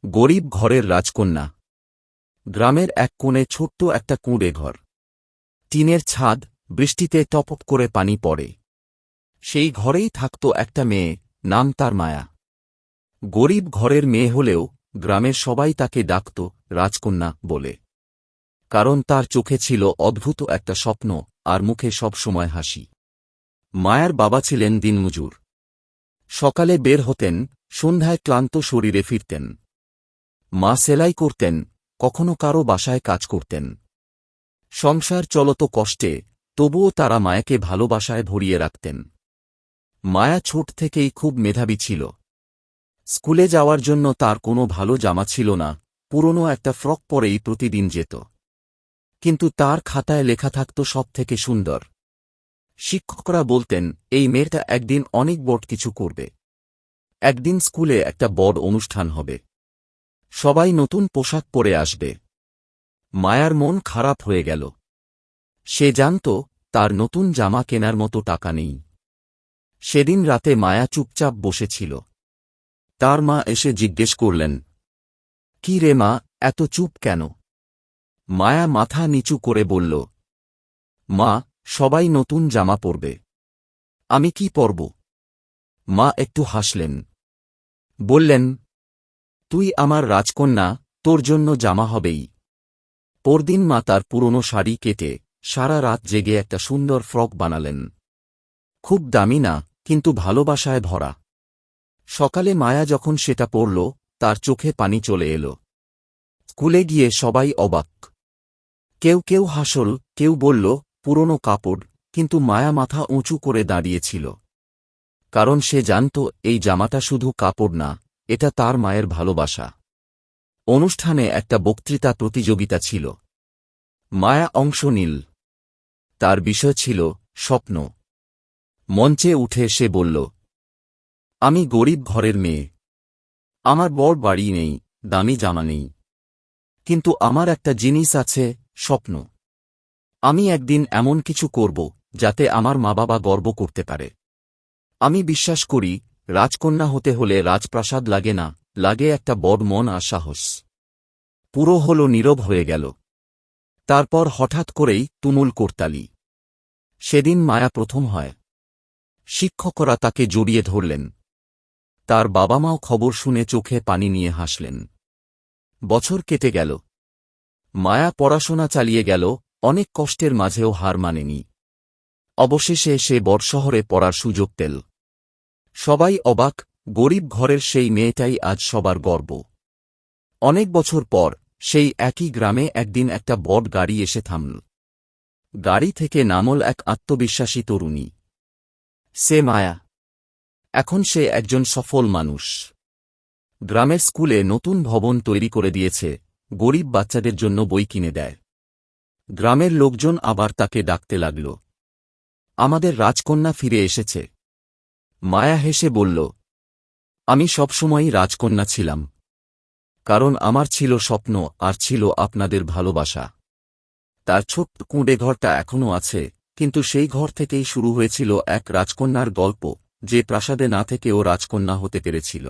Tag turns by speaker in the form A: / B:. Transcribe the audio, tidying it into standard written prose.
A: গরিব ঘরের রাজকন্যা। গ্রামের এক কোণে ছোট্ট একটা কুঁড়ে ঘর। টিনের ছাদ, বৃষ্টিতে টপক করে পানি পড়ে। সেই ঘরেই থাকত একটা মেয়ে, নাম তার মায়া। গরিব ঘরের মেয়ে হলেও গ্রামের সবাই তাকে ডাকত রাজকন্যা বলে। কারণ তার চোখে ছিল অদ্ভুত একটা স্বপ্ন, আর মুখে সব সময় হাসি। মায়ার বাবা ছিলেন দিনমজুর। সকালে বের হতেন, সন্ধ্যায় ক্লান্ত শরীরে ফিরতেন। মা সেলাই করতেন, কখনো কারো বাসায় কাজ করতেন। সংসার চলত কষ্টে, তবুও তারা মায়াকে ভালোবাসায় ভরিয়ে রাখতেন। মায়া ছোট থেকেই খুব মেধাবী ছিল। স্কুলে যাওয়ার জন্য তার কোনো ভালো জামা ছিল না, পুরনো একটা ফ্রক পরেই প্রতিদিন যেত। কিন্তু তার খাতায় লেখা থাকত সবথেকে সুন্দর। শিক্ষকরা বলতেন, এই মেয়েটা একদিন অনেক বড় কিছু করবে। একদিন স্কুলে একটা বড় অনুষ্ঠান হবে। সবাই নতুন পোশাক পরে আসবে। মায়ার মন খারাপ হয়ে গেল। সে জানত তার নতুন জামা কেনার মতো টাকা নেই। সেদিন রাতে মায়া চুপচাপ বসেছিল। তার মা এসে জিজ্ঞেস করলেন, কি রে মা, এত চুপ কেন? মায়া মাথা নিচু করে বলল, মা, সবাই নতুন জামা পরবে। আমি কি পরব? মা একটু হাসলেন। বললেন, তুই আমার রাজকন্যা, তোর জন্য জামা হবেই। পরদিন মা তার পুরনো শাড়ি কেটে সারা রাত জেগে একটা সুন্দর ফ্রক বানালেন। খুব দামি না, কিন্তু ভালোবাসায় ভরা। সকালে মায়া যখন সেটা পরল, তার চোখে পানি চলে এল। স্কুলে গিয়ে সবাই অবাক। কেউ কেউ হাসল, কেউ বলল পুরনো কাপড়, কিন্তু মায়া মাথা উঁচু করে দাঁড়িয়েছিল। কারণ সে জানত এই জামাটা শুধু কাপড় না, এটা তার মায়ের ভালোবাসা। অনুষ্ঠানে একটা বক্তৃতা প্রতিযোগিতা ছিল। মায়া অংশ নিল। তার বিষয় ছিল স্বপ্ন। মঞ্চে উঠে সে বলল, আমি গরিব ঘরের মেয়ে। আমার বড় বাড়ি নেই, দামি জামা নেই। কিন্তু আমার একটা জিনিস আছে, স্বপ্ন। আমি একদিন এমন কিছু করব যাতে আমার মা বাবা গর্ব করতে পারে। আমি বিশ্বাস করি, রাজকন্যা হতে হলে রাজপ্রাসাদ লাগে না, লাগে একটা বড় মন আর সাহস। পুরো হল নীরব হয়ে গেল। তারপর হঠাৎ করেই তুমুল করতালি। সেদিন মায়া প্রথম হয়। শিক্ষকরা তাকে জড়িয়ে ধরলেন। তার বাবা মাও খবর শুনে চোখে পানি নিয়ে হাসলেন। বছর কেটে গেল। মায়া পড়াশোনা চালিয়ে গেল, অনেক কষ্টের মাঝেও হার মানেনি। অবশেষে সে বড় শহরে পড়ার সুযোগ পেল। সবাই অবাক, গরিব ঘরের সেই মেয়েটাই আজ সবার গর্ব। অনেক বছর পর সেই একই গ্রামে একদিন একটা বড় গাড়ি এসে থামল। গাড়ি থেকে নামল এক আত্মবিশ্বাসী তরুণী। সে মায়া। এখন সে একজন সফল মানুষ। গ্রামের স্কুলে নতুন ভবন তৈরি করে দিয়েছে, গরিব বাচ্চাদের জন্য বই কিনে দেয়। গ্রামের লোকজন আবার তাকে ডাকতে লাগল, আমাদের রাজকন্যা ফিরে এসেছে। মায়া হেসে বলল, আমি সবসময়ই রাজকন্যা ছিলাম। কারণ আমার ছিল স্বপ্ন, আর ছিল আপনাদের ভালোবাসা। তার ছোট্ট কুঁড়ে ঘরটা এখনও আছে, কিন্তু সেই ঘর থেকেই শুরু হয়েছিল এক রাজকন্যার গল্প, যে প্রাসাদে না থেকেও রাজকন্যা হতে পেরেছিল।